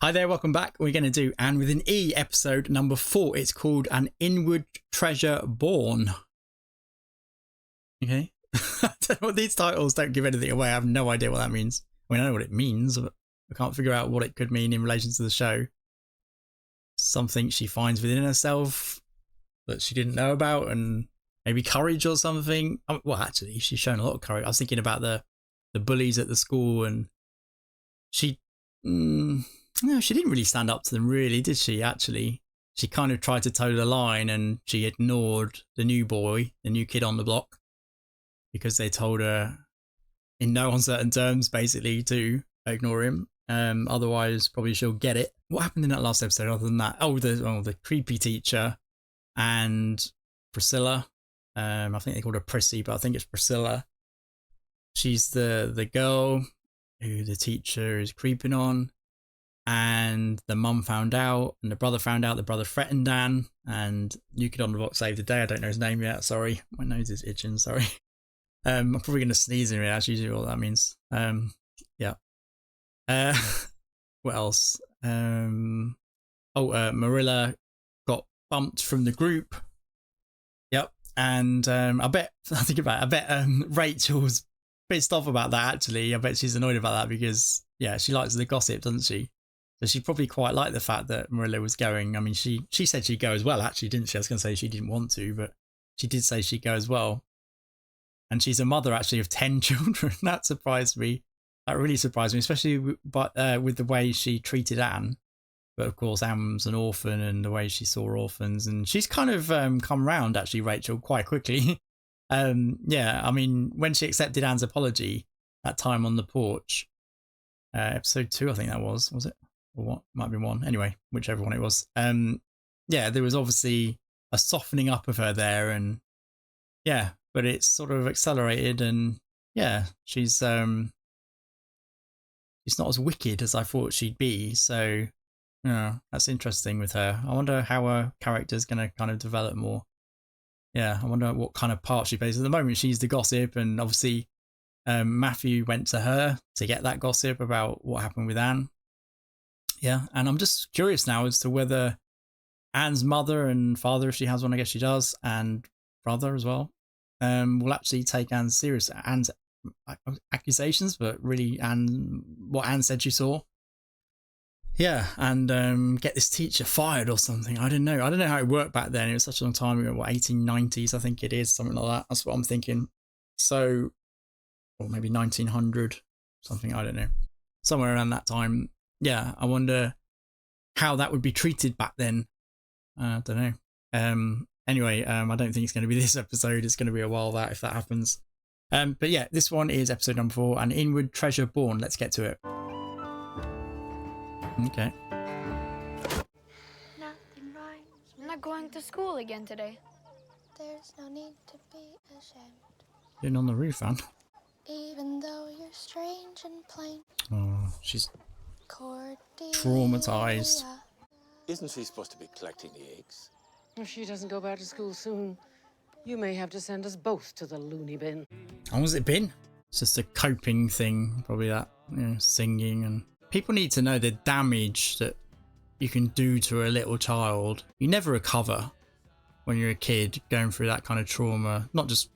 Hi there, welcome back. We're going to do Anne with an E, episode number 4. It's called An Inward Treasure Born. Okay. I don't know what these titles don't give anything away. I have no idea what that means. I mean, I know what it means, but I can't figure out what it could mean in relation to the show. Something she finds within herself that she didn't know about, and maybe courage or something. Well, actually, she's shown a lot of courage. I was thinking about the bullies at the school, and she... No, she didn't really stand up to them, really, did she, actually? She kind of tried to toe the line, and she ignored the new boy, the new kid on the block, because they told her in no uncertain terms, basically, to ignore him. Otherwise, probably she'll get it. What happened in that last episode other than that? Oh, the creepy teacher and Priscilla. I think they called her Prissy, but I think it's Priscilla. She's the girl who the teacher is creeping on. And the mum found out, and the brother found out. The brother threatened Anne, and New Kid on the Block saved the day. I don't know his name yet. Sorry, my nose is itching. Sorry. I'm probably going to sneeze in it. That's usually all that means. Yeah. What else? Marilla got bumped from the group. Yep. And I bet Rachel's pissed off about that. Actually, I bet she's annoyed about that because she likes the gossip, doesn't she? So she probably quite liked the fact that Marilla was going. I mean, she said she'd go as well, actually, didn't she? I was going to say she didn't want to, but she did say she'd go as well. And she's a mother, actually, of 10 children. That surprised me. That really surprised me, especially with the way she treated Anne. But, of course, Anne's an orphan and the way she saw orphans. And she's kind of come round, actually, Rachel, quite quickly. I mean, when she accepted Anne's apology, that time on the porch, episode 2, I think that was it? Or what? Might have been 1. Anyway, whichever one it was. There was obviously a softening up of her there, and but it's sort of accelerated, and she's not as wicked as I thought she'd be. So that's interesting with her. I wonder how her character's going to kind of develop more. I wonder what kind of part she plays. At the moment, she's the gossip, and obviously Matthew went to her to get that gossip about what happened with Anne. Yeah, and I'm just curious now as to whether Anne's mother and father, if she has one, I guess she does, and brother as well, will actually take Anne's accusations, but really what Anne said she saw. Yeah, and get this teacher fired or something. I don't know how it worked back then. It was such a long time ago, 1890s, I think it is, something like that. That's what I'm thinking. So, or maybe 1900, something, I don't know. Somewhere around that time. Yeah, I wonder how that would be treated back then. I don't know. Anyway, I don't think it's going to be this episode. It's going to be a while if that happens. But yeah, this one is episode number 4, An Inward Treasure Born. Let's get to it. Okay. Nothing right. I'm not going to school again today. There's no need to be ashamed. Been on the roof, Anne. Even though you're strange and plain. Oh, she's Cordelia. traumatized. Isn't she supposed to be collecting the eggs? If she doesn't go back to school soon, you may have to send us both to the loony bin. How long has it been? It's just a coping thing, probably that, singing. And people need to know the damage that you can do to a little child. You never recover when you're a kid going through that kind of trauma. Not just,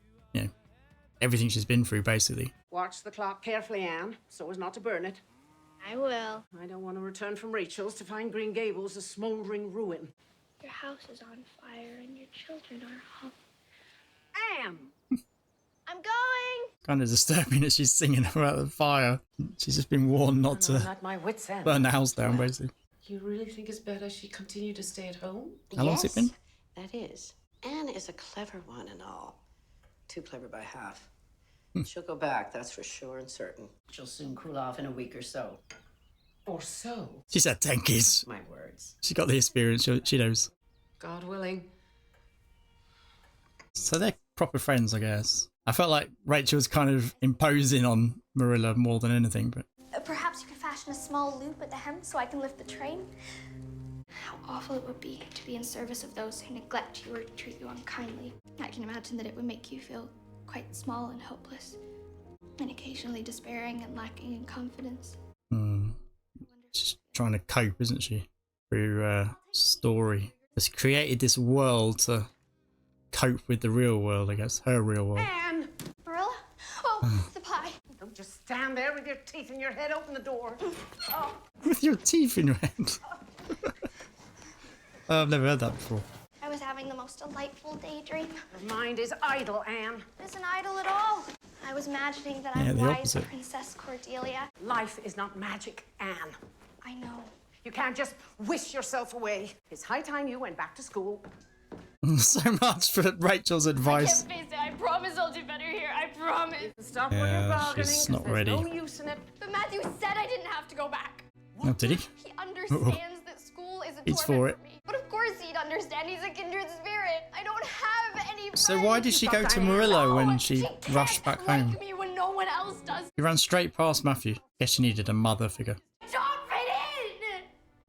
everything she's been through, basically. Watch the clock carefully, Anne, so as not to burn it. I will. I don't want to return from Rachel's to find Green Gables a smouldering ruin. Your house is on fire and your children are home. Anne! I'm going! Kind of disturbing that she's singing about the fire. She's just been warned not to At my wit's end. burn the house down, basically. You really think it's better she continue to stay at home? How long's it been? That is. Anne is a clever one and all. Too clever by half. She'll go back, that's for sure and certain. She'll soon cool off in a week or so. Or so. She's had 10 kids. My words. She got the experience. She knows. God willing. So they're proper friends, I guess. I felt like Rachel's kind of imposing on Marilla more than anything, but... Perhaps you could fashion a small loop at the hem so I can lift the train. How awful it would be to be in service of those who neglect you or treat you unkindly. I can imagine that it would make you feel quite small and hopeless, and occasionally despairing and lacking in confidence. She's trying to cope, isn't she? Through story. Has created this world to cope with the real world, I guess. Her real world. Anne! Marilla? Oh, the pie. Don't just stand there with your teeth in your head. Open the door. Oh. With your teeth in your hand. Oh, I've never heard that before. I was having the most delightful daydream. Your mind is idle, Anne. It isn't idle at all. I was imagining that Yeah, I'm the wise opposite. Princess Cordelia. Life is not magic, Anne. I know. You can't just wish yourself away. It's high time you went back to school. So much for Rachel's advice. Face it, I promise I'll do better here. I promise. Stop what Yeah, you're bargaining, she's 'cause not there's ready. no use in it. But Matthew said I didn't have to go back. Oh, did he? He understands that school is a He's torment for it. me. But of course he'd understand. He's a kindred spirit. I don't have any friends. So why did she go to Murillo when she rushed back like home? me when no one else does. You ran straight past Matthew. Guess she needed a mother figure. Don't fit in.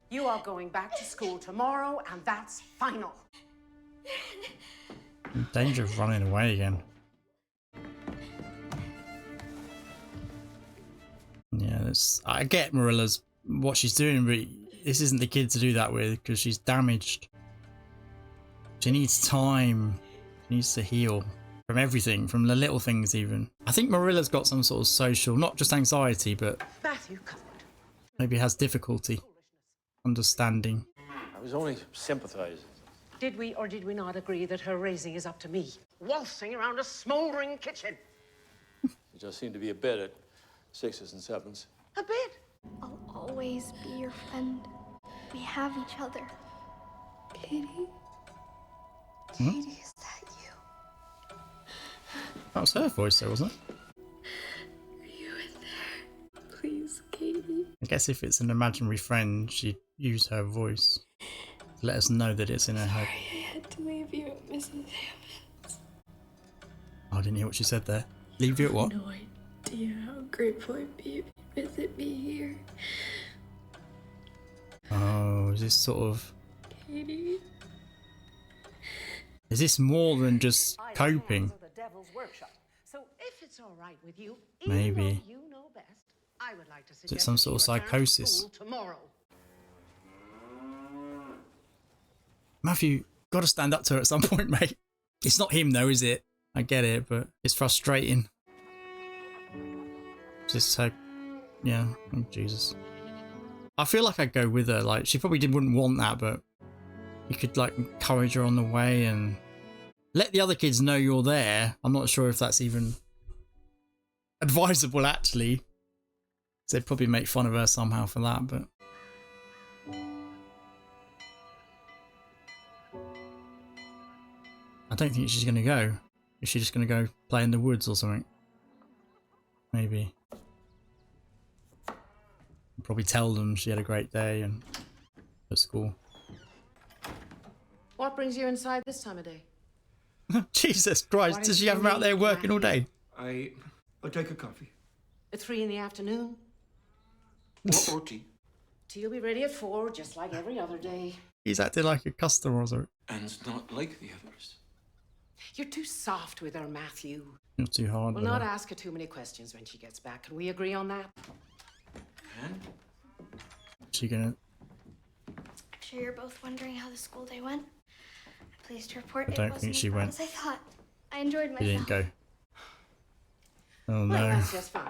You are going back to school tomorrow, and that's final. In danger of running away again. Yeah, I get Marilla's what she's doing, but this isn't the kid to do that with because she's damaged. She needs time. She needs to heal from everything, from the little things even. I think Marilla's got some sort of social, not just anxiety, but Matthew, come on. maybe has difficulty understanding. I was only sympathizing. Did we or did we not agree that her raising is up to me? Waltzing around a smoldering kitchen. You just seem to be a bit at 6s and 7s. A bit. I'll always be your friend. We have each other. Katie? Katie, is that you? That was her voice though, wasn't it? Are you in there? Please, Katie. I guess if it's an imaginary friend, she'd use her voice to let us know that it's in her head. I had to leave you at Mrs. Hammond's. Oh, I didn't hear what she said there. Leave you at what? No idea how grateful I'd be if you visit me here. Oh, is this sort of... Katie? Is this more than just I coping? am the Devil's Workshop. So if it's all right with you, even Maybe. though you know best, I would like to suggest some that sort of you return to psychosis? school tomorrow. Matthew, got to stand up to her at some point, mate. It's not him though, is it? I get it, but it's frustrating. Just so... Yeah, oh, Jesus. I feel like I'd go with her. Like, she probably wouldn't want that, but you could, like, encourage her on the way and let the other kids know you're there. I'm not sure if that's even advisable, actually. They'd probably make fun of her somehow for that, but... I don't think she's going to go. Is she just going to go play in the woods or something? Maybe. Probably tell them she had a great day and at school. What brings you inside this time of day? Jesus Christ, What does is she have them out there your working all day? I'll take a coffee. At 3 in the afternoon? Or tea. Tea will be ready at 4, just like every other day. He's acting like a customer or something. And it's not like the others. You're too soft with her, Matthew. Not too hard. We'll with not her. ask her too many questions when she gets back. Can we agree on that? And She gonna... I'm sure you're both wondering how the school day went. I'm pleased to report I it don't wasn't think she as bad went. as I thought. I enjoyed myself. He didn't go. Oh Well, no. that's just fine.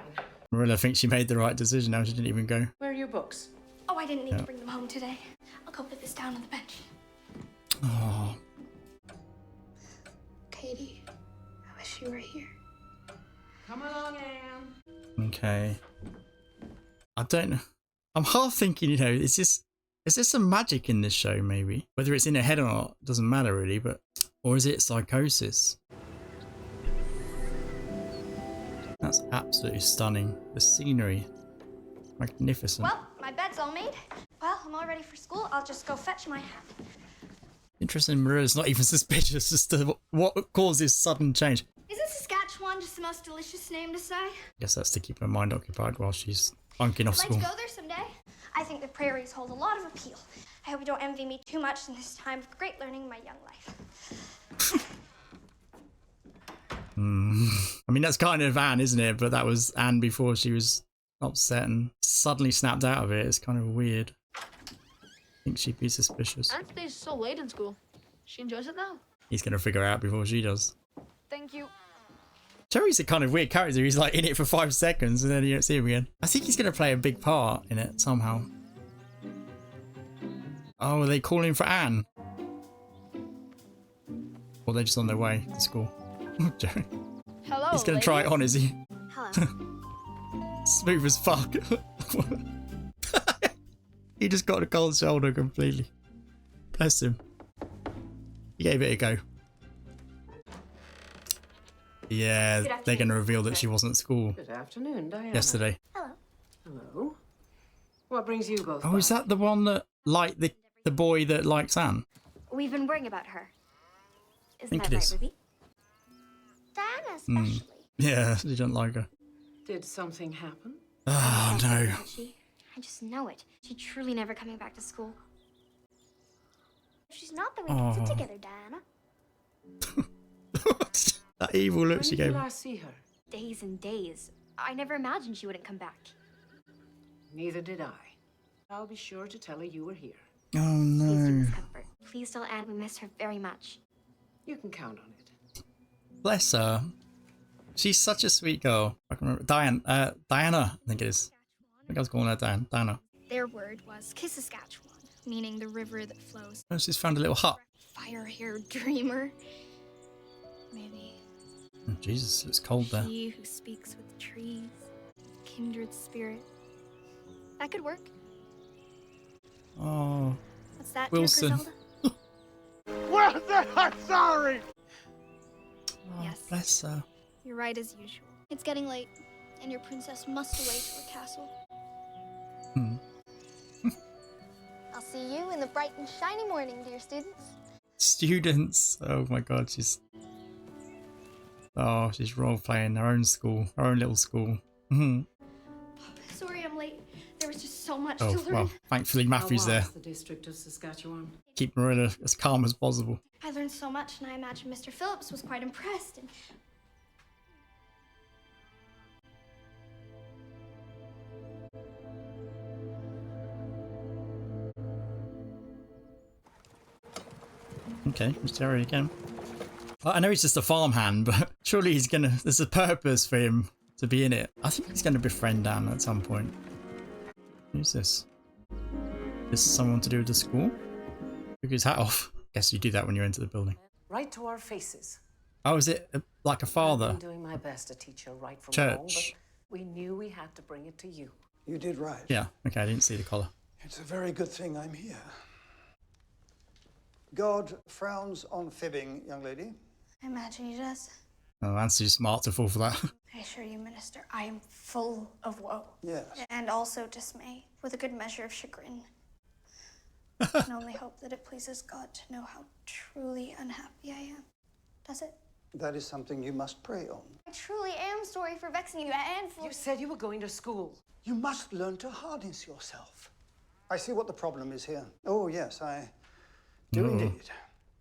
Marilla thinks she made the right decision now. She didn't even go. Where are your books? Oh, I didn't need to bring them home today. I'll go put this down on the bench. Oh, Katie, I wish you were here. Come along, Anne. okay. I don't know. I'm half thinking, you know, is there some magic in this show, maybe? Whether it's in her head or not, doesn't matter really, but... Or is it psychosis? That's absolutely stunning. The scenery. Magnificent. Well, my bed's all made. Well, I'm all ready for school. I'll just go fetch my hat. Interesting, Marilla's not even suspicious as to what caused this sudden change. Isn't Saskatchewan just the most delicious name to say? Guess that's to keep her mind occupied while she's bunking off I'd like school. to go there someday. I think the prairies hold a lot of appeal. I hope you don't envy me too much in this time of great learning in my young life. I mean, that's kind of Anne, isn't it? But that was Anne before she was upset and suddenly snapped out of it. It's kind of weird. I think she'd be suspicious. Anne stays so late in school. She enjoys it now. He's going to figure it out before she does. Thank you. Cherry's a kind of weird character. He's like in it for 5 seconds and then you don't see him again. I think he's going to play a big part in it somehow. Oh, are they calling for Anne? Or they're just on their way to school. Jerry. Hello. He's going to try it on, is he? Hello. Smooth as fuck. He just got a cold shoulder completely. Bless him. He gave it a go. Yeah, they're going to reveal that she wasn't at school Good afternoon, Diana. yesterday. Hello. Hello. What brings you both? Oh, is that the one that liked the boy that likes Anne? We've been worrying about her. Isn't think that it right, is. Ruby? Diana especially. Yeah, she doesn't like her. Did something happen? Oh, no. Isn't she? I just know it. She's truly never coming back to school. If she's not, then we can sit Oh. together, Diana. That evil look When she did gave you him. last see her? Days and days. I never imagined she wouldn't come back. Neither did I. I'll be sure to tell her you were here. Oh, Please do, no. Miss Cuthbert. Please tell Anne we miss her very much. You can count on it. Bless her. She's such a sweet girl. I can remember. Diana, I think it is. I think I was calling her Diana. Their word was Kisaskatchewan, meaning the river that flows. Oh, she's found a little hut. Fire-haired dreamer. Maybe. Oh, Jesus, it's cold there. He who speaks with the trees. Kindred spirit. That could work. Oh, What's that, Wilson. dear Griselda? oh Yes. bless her. You're right as usual. It's getting late, and your princess must away to her castle. Hmm. I'll see you in the bright and shiny morning, dear students. Students. Oh my God, she's role playing her own school, her own little school. Mhm. Sorry I'm late. There was just so much Oh to learn. well, thankfully Matthew's How there. was the District of Saskatchewan? Keep Marilla as calm as possible. I learned so much, and I imagine Mr. Phillips was quite impressed. And Okay, it's Jerry again. I know he's just a farmhand, but surely there's a purpose for him to be in it. I think he's gonna befriend Anne at some point. Who's this? This is someone to do with the school? Took his hat off. Guess you do that when you enter the building. Right to our faces. Oh, is it like a I've father? been doing my best to teach her right from wrong, but Church. we knew we had to bring it to you. You did right. Yeah, okay, I didn't see the collar. It's a very good thing I'm here. God frowns on fibbing, young lady. I imagine he does. Oh, Anne's too smart to fall for that. I assure you, Minister, I am full of woe. Yes. And also dismay, with a good measure of chagrin. I can only hope that it pleases God to know how truly unhappy I am. Does it? That is something you must pray on. I truly am sorry for vexing you and for... You said you were going to school. You must learn to harness yourself. I see what the problem is here. Oh, yes, I do indeed.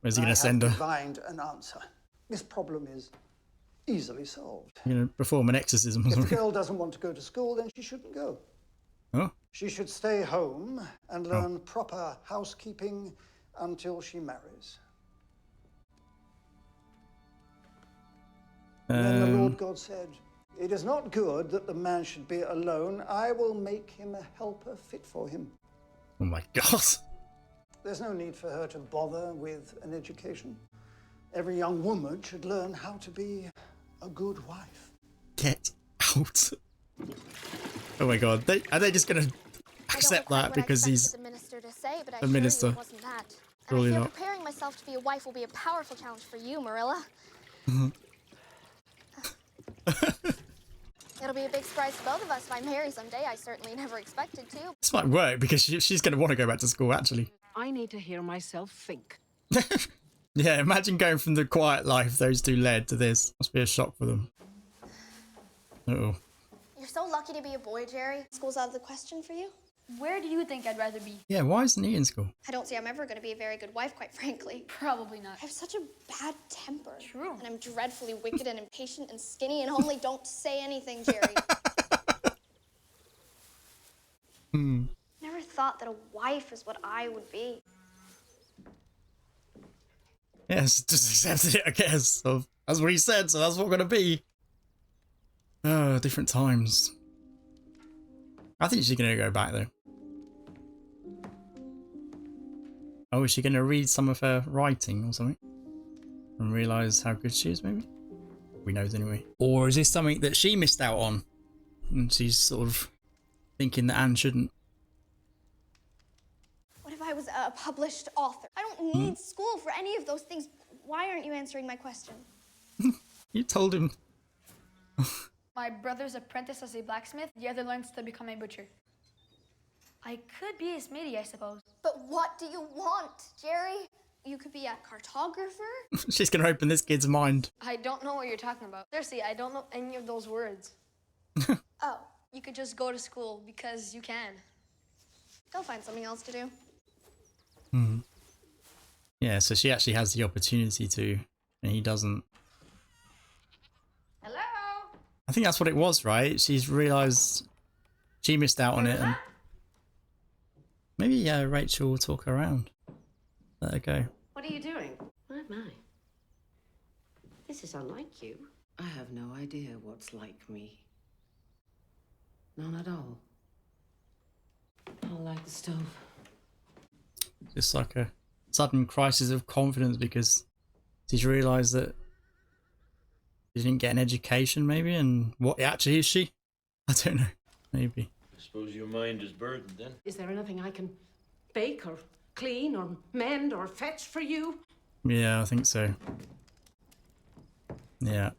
Where's he gonna send I her? have divined an answer. This problem is easily solved. You're gonna perform an exorcism or If the something? girl doesn't want to go to school, then she shouldn't go. Oh, She should stay home and learn proper housekeeping until she marries. And then the Lord God said, "It is not good that the man should be alone. I will make him a helper fit for him." oh my God. There's no need for her to bother with an education. Every young woman should learn how to be a good wife. Get out. Oh my God. Are they just gonna accept that because he's the minister to say, but I the assure you minister? it wasn't that. Surely I fear not. preparing myself to be a wife will be a powerful challenge for you, Marilla. It'll be a big surprise to both of us if I marry someday. I certainly never expected to. This might work because she's gonna want to go back to school actually. I need to hear myself think. Yeah, imagine going from the quiet life those two led to this. Must be a shock for them. Uh-oh. You're so lucky to be a boy, Jerry. School's out of the question for you. Where do you think I'd rather be? Yeah, why isn't he in school? I don't see I'm ever going to be a very good wife, quite frankly. Probably not. I have such a bad temper. True. And I'm dreadfully wicked and impatient and skinny and homely. Don't say anything, Jerry. Never thought that a wife is what I would be. Yes, just accepted it, I guess. So that's what he said, so that's what we're gonna be. Oh, different times. I think she's gonna go back though. Oh, is she gonna read some of her writing or something? And realise how good she is, maybe? We knows anyway. Or is this something that she missed out on? And she's sort of thinking that Anne shouldn't. What if I was a published author? I don't need school for any of those things. Why aren't you answering my question? You told him. My brother's apprenticed as a blacksmith, the other learns to become a butcher. I could be a smithy, I suppose. But what do you want, Jerry? You could be a cartographer? She's gonna open this kid's mind. I don't know what you're talking about. Seriously, I don't know any of those words. Oh, You could just go to school because you can. go find something else to do. Yeah, so she actually has the opportunity to, and he doesn't. Hello? I think that's what it was, right? She's realised she missed out on it, and maybe Rachel will talk her around. Let her go. What are you doing? My. This is unlike you. I have no idea what's like me. None at all. I like the stove. Just like a sudden crisis of confidence because she's realised that she didn't get an education, maybe, and what actually is she? I don't know. Maybe. I suppose your mind is burdened then. Is there anything I can bake or clean or mend or fetch for you? Yeah, I think so. Yeah.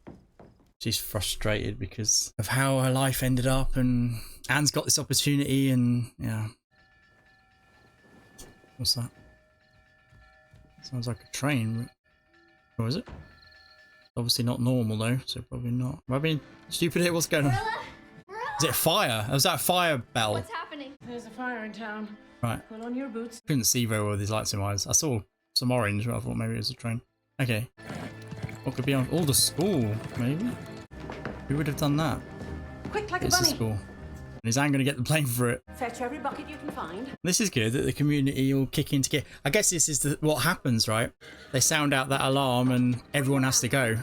She's frustrated because of how her life ended up, and Anne's got this opportunity, and yeah. What's that? Sounds like a train. Or is it? Obviously not normal though, so probably not. Am I being stupid here? What's going on? Is it a fire? Was that a fire bell? What's happening? There's a fire in town. Right. Put on your boots. Couldn't see very well with these lights in my eyes. I saw some orange, but I thought maybe it was a train. Okay. What could be on? Oh, the school, maybe? Who would have done that? Quick like a It's the bunny. school. And is Anne going to get the blame for it? Fetch every bucket you can find. This is good that the community all kick into gear. I guess this is what happens, right? They sound out that alarm and everyone has to go.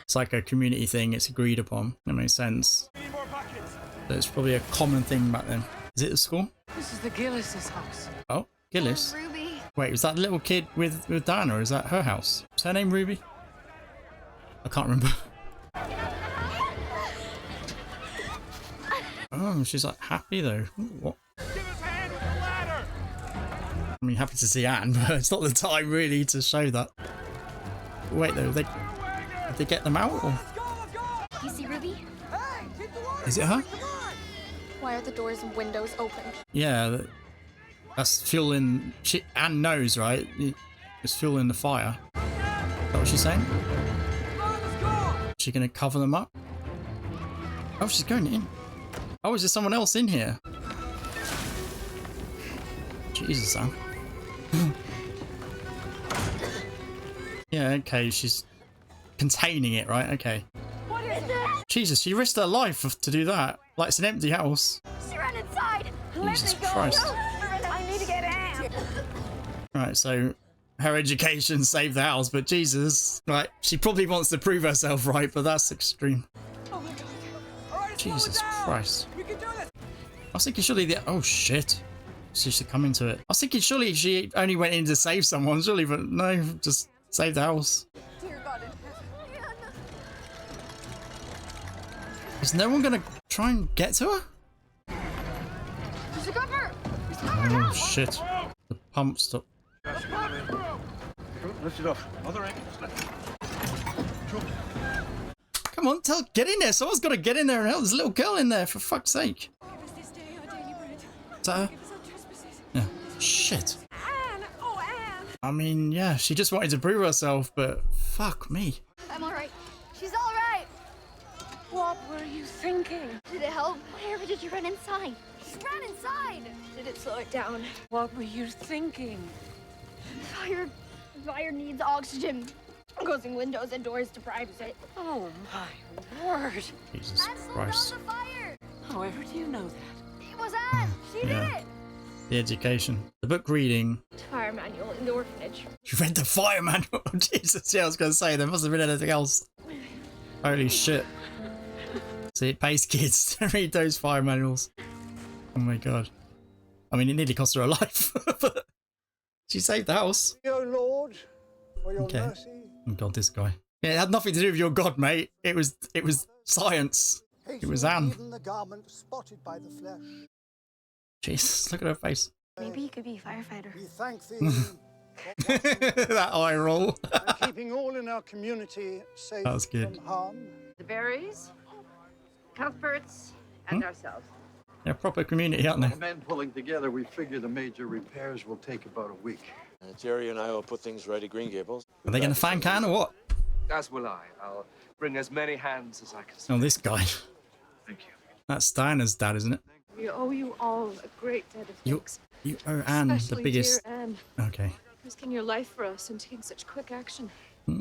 It's like a community thing. It's agreed upon. That makes sense. That's probably a common thing back then. Is it the school? This is the Gillis' house. Oh, Gillis. Ruby. Wait, was that the little kid with Diana, or is that her house? Is her name Ruby? I can't remember. Oh, she's like happy though. Ooh, what? I mean, happy to see Anne, but it's not the time really to show that. Wait though, did they get them out? Or? You see Ruby? Is it her? Why are the doors and windows open? Yeah, that's fueling. Anne knows, right? It's fueling the fire. Is that what she's saying? Is she gonna cover them up? Oh, she's going in. Oh, is there someone else in here? Jesus, Anne. Yeah, okay, she's containing it, right? Okay. What is it? Jesus, she risked her life to do that. Like, it's an empty house. She ran inside. Jesus Christ. I need to get Anne. Right, so her education saved the house, but Jesus, right, she probably wants to prove herself, right? But that's extreme. Jesus Christ. I was thinking surely oh shit. She should come into it. I was thinking surely she only went in to save someone, surely, but no, just save the house. Dear God in heaven. Is no one gonna try and get to her? There's a cover. Oh shit. The pump stopped. Lift it off. Other end. Come on, get in there. Someone's got to get in there and help. There's a little girl in there, for fuck's sake. Is that her? Yeah. Shit. Anne. Oh, Anne. I mean, yeah, she just wanted to prove herself, but fuck me. I'm all right. She's all right. What were you thinking? Did it help? Where did you run inside? She ran inside. Did it slow it down? What were you thinking? Fire needs oxygen. Closing windows and doors deprives it. Oh my word. Jesus Anne, slow Christ. down the fire. However do you know that? It was Anne. She did Yeah. it. The education. The book reading. Fire manual in the orphanage. You read the fire manual? Jesus, yeah, I was going to say, there must have been anything else. Holy shit. See, it pays kids to read those fire manuals. Oh my god. I mean, it nearly cost her a life, but she saved the house. O Lord, for your Okay. mercy. Oh god, this guy. Yeah, it had nothing to do with your god, mate. It was science. It was Anne. Even the garment spotted by the flesh. Jesus, look at her face. Maybe you could be a firefighter. We thank thee for watching That eye roll. and keeping all in our community safe That was good. from harm. The Berries, Cuthberts, and ourselves. They're a proper community, aren't they? The men pulling together, we figure the major repairs will take about a week. Jerry and I will put things right at Green Gables. Are they going to fan can or what? As will I. I'll bring as many hands as I can. Oh, this guy. Thank you. That's Diana's dad, isn't it? We owe you all a great debt of You, thanks. you owe Anne the Especially biggest. dear Anne, Okay. risking your life for us and taking such quick action. Hmm.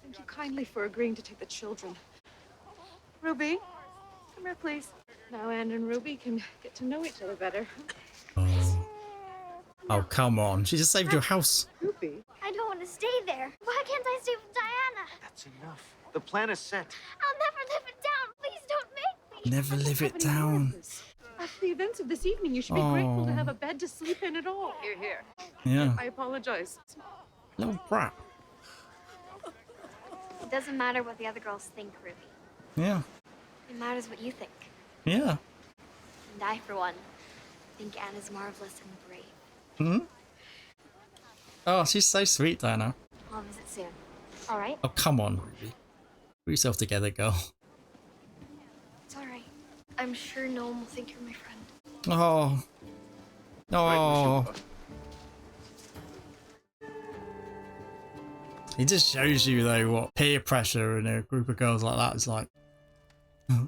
Thank you kindly for agreeing to take the children. Ruby, come here, please. Now Anne and Ruby can get to know each other better. Oh. Oh, come on. She just saved your house. Ruby? I don't want to stay there. Why can't I stay with Diana? That's enough. The plan is set. I'll never live it down. Please don't make me. Never live it down. After the events of this evening, you should be grateful to have a bed to sleep in at all. Here, here. Yeah. I apologize. Little brat. It doesn't matter what the other girls think, Ruby. Yeah. It matters what you think. Yeah. And I, for one, think Anne is marvelous and brave. Hmm? Oh, she's so sweet, Diana. I'll visit soon. All right? Oh, come on, Ruby. Put yourself together, girl. It's all right. I'm sure no one will think you're my friend. Oh. Oh. It just shows you, though, what peer pressure in a group of girls like that is like. I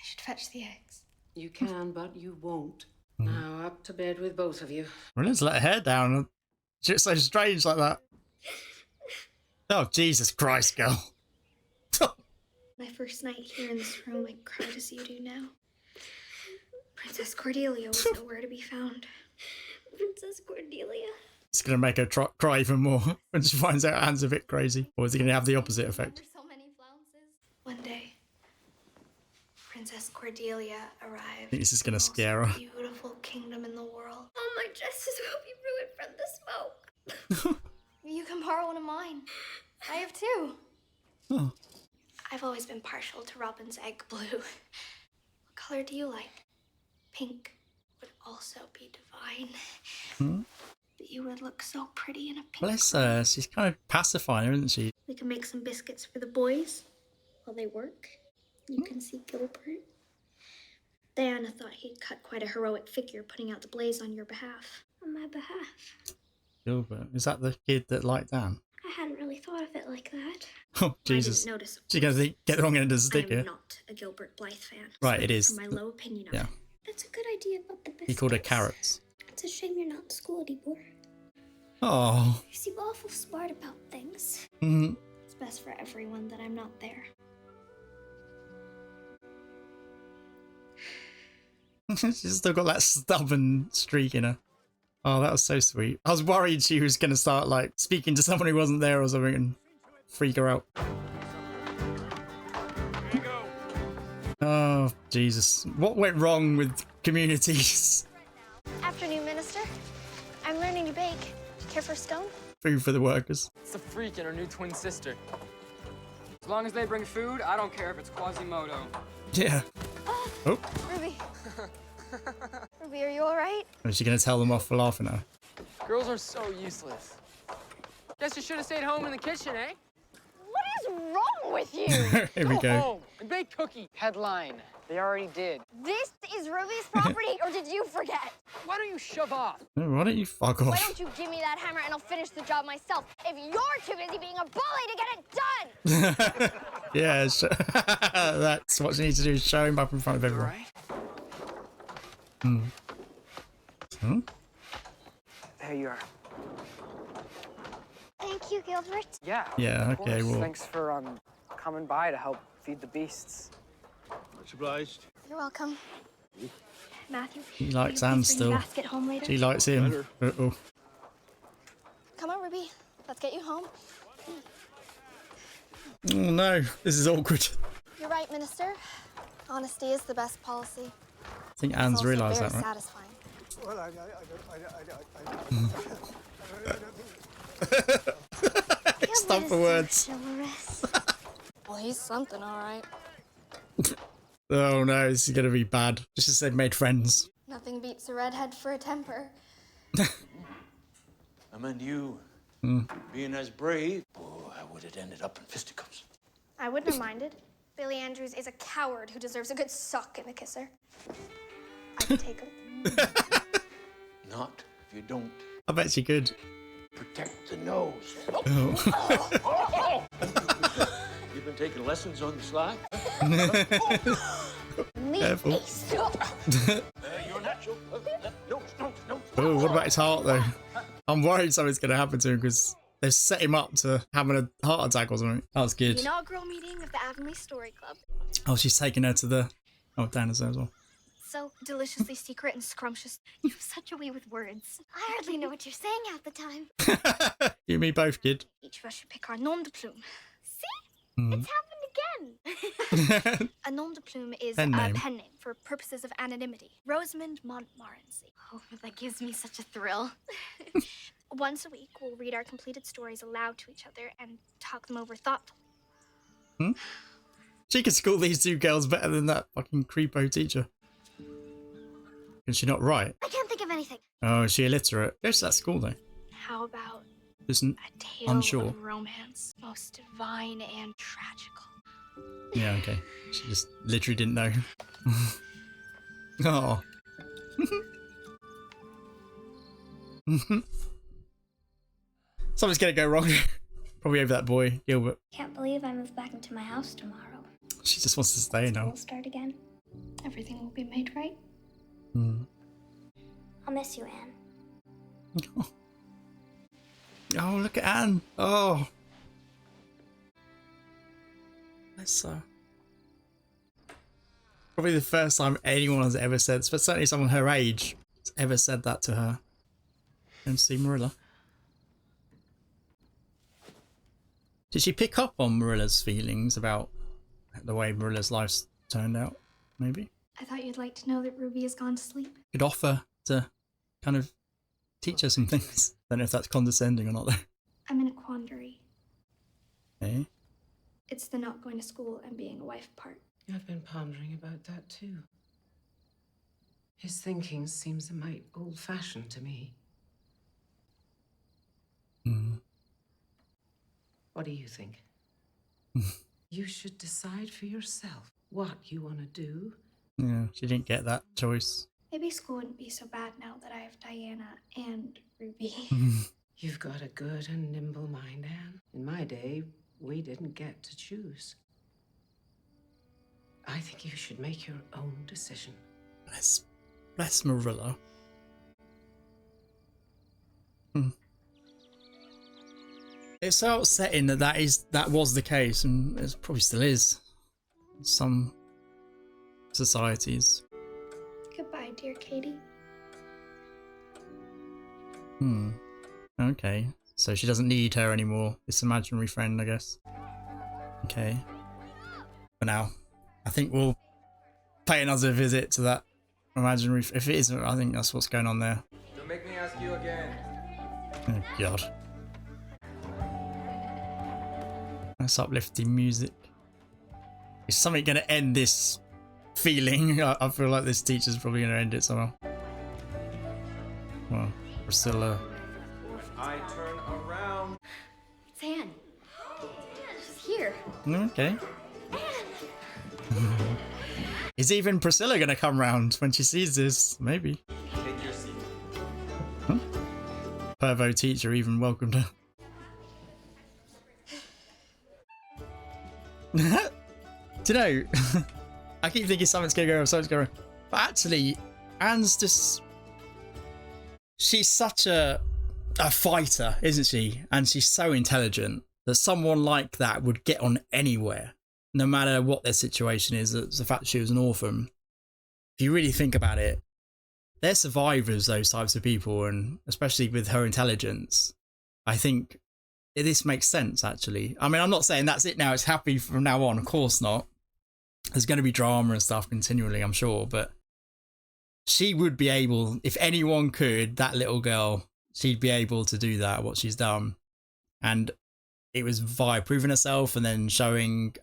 should fetch the eggs. You can, but you won't. Now up to bed with both of you. Well, let's let her hair down. It's so strange like that. Oh, Jesus Christ, girl. My first night here in this room, I cried as you do now. Princess Cordelia was nowhere to be found. Princess Cordelia? It's going to make her cry even more when she finds out Anne's a bit crazy. Or is it going to have the opposite effect? So many flounces. One day, Princess Cordelia arrived. I think this is going to scare her. Beautiful kingdom in the world. All my dresses will be ruined from the smoke. You can borrow one of mine. I have two. Oh. I've always been partial to Robin's egg blue. What color do you like? Pink would also be divine. Hmm? But you would look so pretty in a pink. Bless her. She's kind of pacifying her, isn't she? We can make some biscuits for the boys while they work. You can see Gilbert. Diana thought he'd cut quite a heroic figure putting out the blaze on your behalf. On my behalf? Gilbert. Is that the kid that liked Anne? I hadn't really thought of it like that. Oh, Jesus. I didn't notice. She's going to get the wrong end of the stick I'm here. not a Gilbert Blythe fan. Right, so it is. For my low opinion of Yeah. it. That's a good idea about the biscuits. He called her carrots. It's a shame you're not in school anymore. Oh. You seem awful smart about things. Mm. It's best for everyone that I'm not there. She's still got that stubborn streak in her. Oh, that was so sweet. I was worried she was going to start, like, speaking to someone who wasn't there or something and freak her out. Oh, Jesus. What went wrong with communities? Afternoon, Minister. I'm learning to bake. Care for a stone? Food for the workers. It's the freak and her new twin sister. As long as they bring food, I don't care if it's Quasimodo. Yeah. Oh. Ruby. Ruby, are you all right? Is she going to tell them off for laughing at her? Girls are so useless. Guess you should have stayed home in the kitchen, eh? What is wrong with you? Here we go. Home and bake cookie. Headline. They already did. This is Ruby's property, or did you forget? Why don't you shove off? Why don't you fuck Why off? don't you give me that hammer and I'll finish the job myself? If you're too busy being a bully to get it done! Yeah, that's what she needs to do, is show him up in front of everyone. Hmm. Hmm? There you are. Thank you, Gilbert. Yeah. Yeah, of okay, course. well. Thanks for coming by to help feed the beasts. Much obliged. You're welcome. Matthew. He likes will you Anne please bring still. the basket home later? She likes him. Uh-oh. Come on, Ruby. Let's get you home. Oh no, this is awkward. You're right, Minister. Honesty is the best policy. I think Anne's realised that, Very right? satisfying. Well, Stop for words. Well, he's something, all right. Oh no, this is gonna be bad. Just as they've made friends. Nothing beats a redhead for a temper. I mean, you being as brave, boy, I would have ended up in fisticuffs. I wouldn't have minded. Billy Andrews is a coward who deserves a good sock and a kisser. I can take him. Not if you don't I bet she could. protect the nose. Oh. You've been taking lessons on the sly? Careful. You're natural. No. Oh, what about his heart though? I'm worried something's gonna happen to him because they've set him up to having a heart attack or something. That was good. The inaugural meeting of the Avonlea Story Club. Oh, she's taking her to the... Oh, Dan is there as well. So deliciously secret and scrumptious. You have such a way with words. I hardly know what you're saying half the time. You and me both, kid. Each of us should pick our nom de plume. See? Hmm. It's happened again. A nom de plume is Pen a name. pen name for purposes of anonymity. Rosamond Montmorency. Oh, that gives me such a thrill. Once a week, we'll read our completed stories aloud to each other and talk them over thoughtfully. Hmm? She could school these two girls better than that fucking creepo teacher. Can she not write? I can't think of anything. Oh, is she illiterate? Goes to that school though. How about Just a tale unsure. of romance, most divine and tragical? Yeah, okay. She just literally didn't know. Oh. Something's gonna go wrong. Probably over that boy, Gilbert. Can't believe I moved back into my house tomorrow. She just wants to stay now. We'll start again. Everything will be made right. Hmm. I'll miss you, Anne. Oh, look at Anne. Oh. That's probably the first time anyone has ever said, but certainly someone her age, has ever said that to her. And see Marilla. Did she pick up on Marilla's feelings about the way Marilla's life's turned out? Maybe? I thought you'd like to know that Ruby has gone to sleep. Could offer to kind of teach her some things. Don't know if that's condescending or not though. I'm in a quandary. Eh? It's the not going to school and being a wife part. I've been pondering about that too. His thinking seems a mite old-fashioned to me. Hmm. What do you think? You should decide for yourself what you want to do. Yeah, she didn't get that choice. Maybe school wouldn't be so bad now that I have Diana and Ruby. You've got a good and nimble mind, Anne. In my day, we didn't get to choose. I think you should make your own decision. Bless Marilla. Hmm. It's so upsetting that that was the case, and it probably still is. In some societies. Goodbye, dear Katie. Hmm. Okay. So she doesn't need her anymore. This imaginary friend, I guess. Okay. For now. I think we'll pay another visit to that imaginary... If it isn't, I think that's what's going on there. Don't make me ask you again. Oh, God. That's uplifting music. Is something going to end this feeling? I feel like this teacher's probably going to end it somehow. Well, Priscilla. I turn around. It's Anne. She's here. Okay. Is even Priscilla going to come round when she sees this? Maybe. Take your seat. Huh? Pervo teacher even welcomed her. Do you know, I keep thinking something's going to go wrong, but actually, Anne's just... She's such a fighter, isn't she? And she's so intelligent that someone like that would get on anywhere, no matter what their situation is. The fact that she was an orphan, if you really think about it, they're survivors, those types of people, and especially with her intelligence, I think this makes sense, actually. I mean, I'm not saying that's it now, it's happy from now on, of course not. There's going to be drama and stuff continually, I'm sure, but she would be able, if anyone could, that little girl, she'd be able to do that, what she's done. And it was via proving herself and then showing,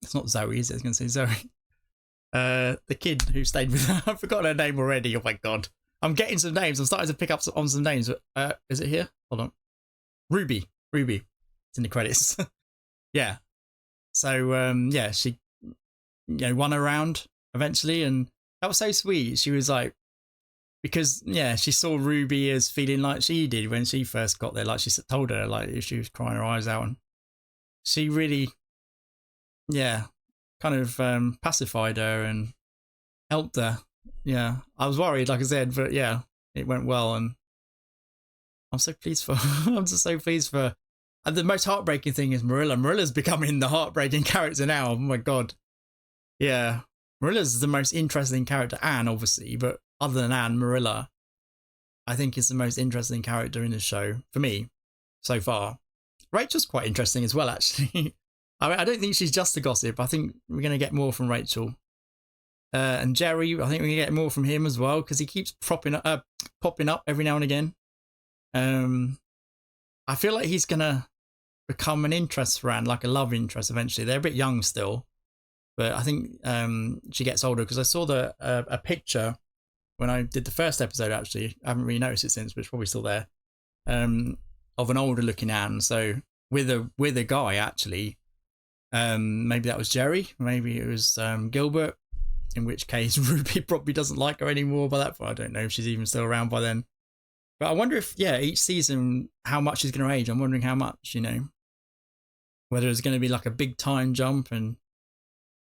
it's not Zoe, is it? I was going to say Zoe. The kid who stayed with her. I've forgotten her name already. Oh my god. I'm getting some names. I'm starting to pick up on some names. Is it here? Hold on. Ruby. It's in the credits. Yeah. So, yeah, she, won her round eventually. And that was so sweet. She was like, because, yeah, she saw Ruby as feeling like she did when she first got there. Like she told her, like, she was crying her eyes out. And she really, yeah, kind of pacified her and helped her. Yeah, I was worried, like I said, but yeah, it went well, and I'm so pleased for her. I'm just so pleased for her. And the most heartbreaking thing is Marilla. Marilla's becoming the heartbreaking character now. Oh my god. Yeah, Marilla's the most interesting character. Anne, obviously, but other than Anne, Marilla, I think is the most interesting character in the show for me so far. Rachel's quite interesting as well, actually. I mean, I don't think she's just a gossip. I think we're going to get more from Rachel. And Jerry, I think we're going to get more from him as well, because he keeps popping up every now and again. I feel like he's going to become an interest for Anne, like a love interest eventually. They're a bit young still, but I think she gets older, because I saw a picture when I did the first episode, actually. I haven't really noticed it since, but it's probably still there, of an older looking Anne. So with a guy, actually. Maybe that was Jerry, maybe it was Gilbert, in which case Ruby probably doesn't like her anymore by that point. I don't know if she's even still around by then. But I wonder if, yeah, each season, how much she's going to age. I'm wondering how much, whether it's going to be like a big time jump. And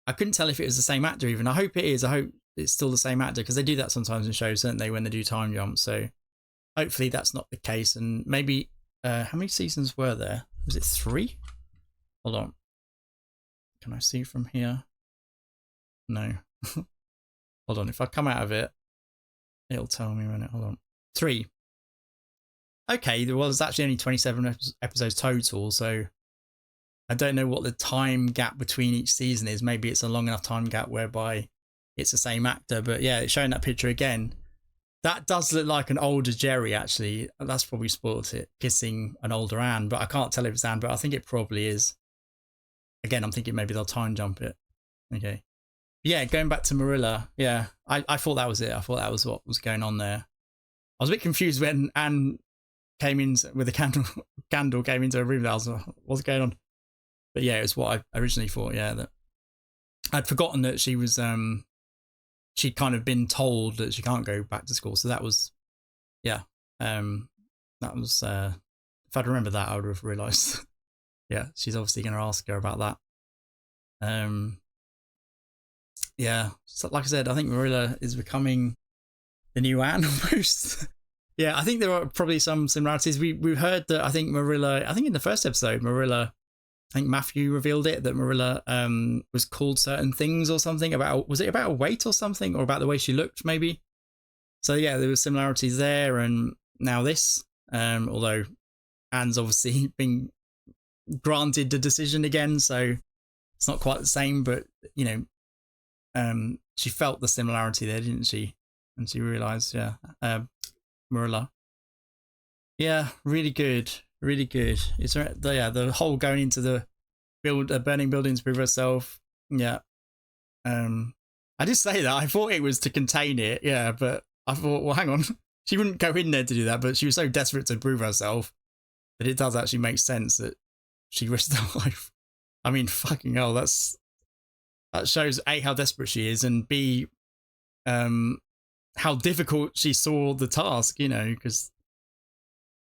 I couldn't tell if it was the same actor even. I hope it is. I hope it's still the same actor, because they do that sometimes in shows, don't they, when they do time jumps. So hopefully that's not the case. And maybe, how many seasons were there? Was it 3? Hold on. Can I see from here? No. Hold on. If I come out of it, it'll tell me when it. Hold on. 3. Okay. Well, there's actually only 27 episodes total. So I don't know what the time gap between each season is. Maybe it's a long enough time gap whereby it's the same actor. But yeah, it's showing that picture again. That does look like an older Jerry, actually. That's probably spoiled it, kissing an older Anne. But I can't tell if it's Anne, but I think it probably is. Again, I'm thinking maybe they'll time jump it. Okay. Yeah, going back to Marilla. Yeah, I thought that was it. I thought that was what was going on there. I was a bit confused when Anne came in with a candle came into a room. I was like, what's going on? But yeah, it was what I originally thought. Yeah, that I'd forgotten that she was, she'd kind of been told that she can't go back to school. So that was, yeah, that was, if I'd remembered that, I would have realised. Yeah, she's obviously going to ask her about that. Yeah, so like I said, I think Marilla is becoming the new Anne almost. Yeah, I think there are probably some similarities. We've heard that, I think Marilla, I think in the first episode, Marilla, I think Matthew revealed it, that Marilla was called certain things or something about, was it about her weight or something, or about the way she looked maybe? So yeah, there were similarities there, and now this, although Anne's obviously been granted the decision again, so it's not quite the same, but she felt the similarity there, didn't she? And she realized, yeah, Marilla, yeah, really good. It's the whole going into the burning building to prove herself. Yeah, I did say that I thought it was to contain it, yeah, but I thought, well, hang on, she wouldn't go in there to do that, but she was so desperate to prove herself that it does actually make sense that she risked her life. I mean, fucking hell, that shows A, how desperate she is, and B, how difficult she saw the task, because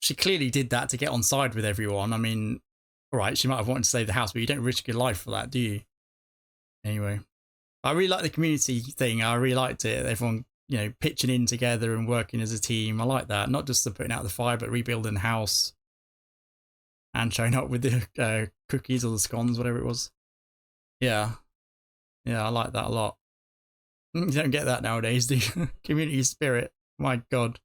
she clearly did that to get on side with everyone. I mean, all right, she might have wanted to save the house, but you don't risk your life for that, do you? Anyway, I really like the community thing. I really liked it. Everyone, pitching in together and working as a team. I like that. Not just the putting out the fire, but rebuilding the house. And showing up with the cookies or the scones, whatever it was. Yeah. Yeah, I like that a lot. You don't get that nowadays, do you? Community spirit. My God.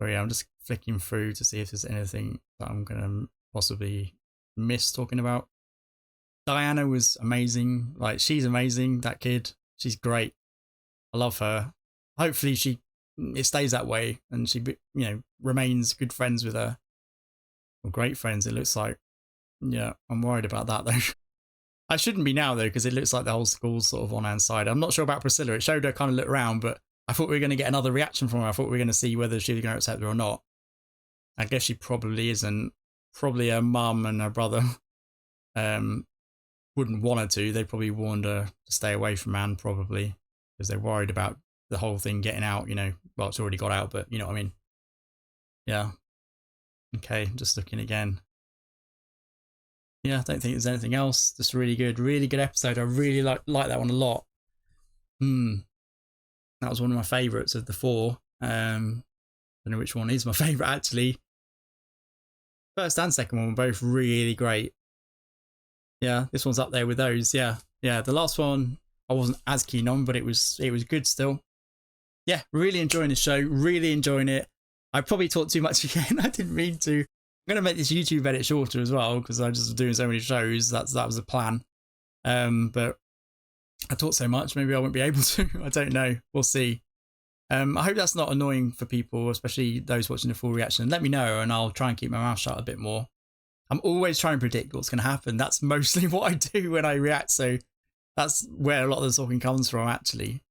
Oh yeah, I'm just flicking through to see if there's anything that I'm going to possibly miss talking about. Diana was amazing. Like, she's amazing, that kid. She's great. I love her. Hopefully it stays that way and she, you know, remains good friends with her. Or great friends, it looks like. Yeah, I'm worried about that though. I shouldn't be now though, because it looks like the whole school's sort of on Anne's side. I'm not sure about Priscilla. It showed her kind of look around, but I thought we were going to get another reaction from her. I thought we were going to see whether she was going to accept her or not. I guess she probably isn't. Probably her mum and her brother wouldn't want her to. They probably warned her to stay away from Anne, probably, because they're worried about the whole thing getting out, you know. Well, it's already got out, but you know what I mean. Yeah. Okay, just looking again. Yeah, I don't think there's anything else. Just really good episode. I really like that one a lot. That was one of my favourites of the 4. I don't know which one is my favourite actually. First and second one were both really great. Yeah, this one's up there with those. Yeah. The last one I wasn't as keen on, but it was good still. Yeah, really enjoying the show. Really enjoying it. I probably talked too much again. I didn't mean to. I'm going to make this YouTube edit shorter as well because I'm just doing so many shows. That was the plan. But I talked so much, maybe I won't be able to. I don't know. We'll see. I hope that's not annoying for people, especially those watching the full reaction. Let me know and I'll try and keep my mouth shut a bit more. I'm always trying to predict what's going to happen. That's mostly what I do when I react. So that's where a lot of the talking comes from, actually.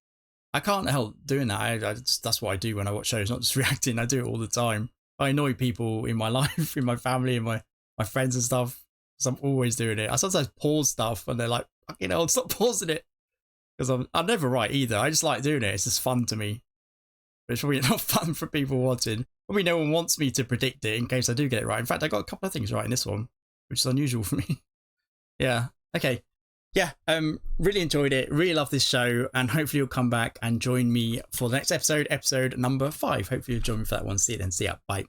I can't help doing that. That's what I do when I watch shows, not just reacting. I do it all the time. I annoy people in my life, in my family, in my friends and stuff. So I'm always doing it. I sometimes pause stuff and they're like, fucking hell, stop pausing it. Because I'm never right either. I just like doing it. It's just fun to me. But it's probably not fun for people watching. Probably no one wants me to predict it in case I do get it right. In fact, I got a couple of things right in this one, which is unusual for me. Yeah. Okay. Yeah. Really enjoyed it. Really love this show. And hopefully you'll come back and join me for the next episode, episode number 5. Hopefully you'll join me for that one. See you then. See ya. Bye.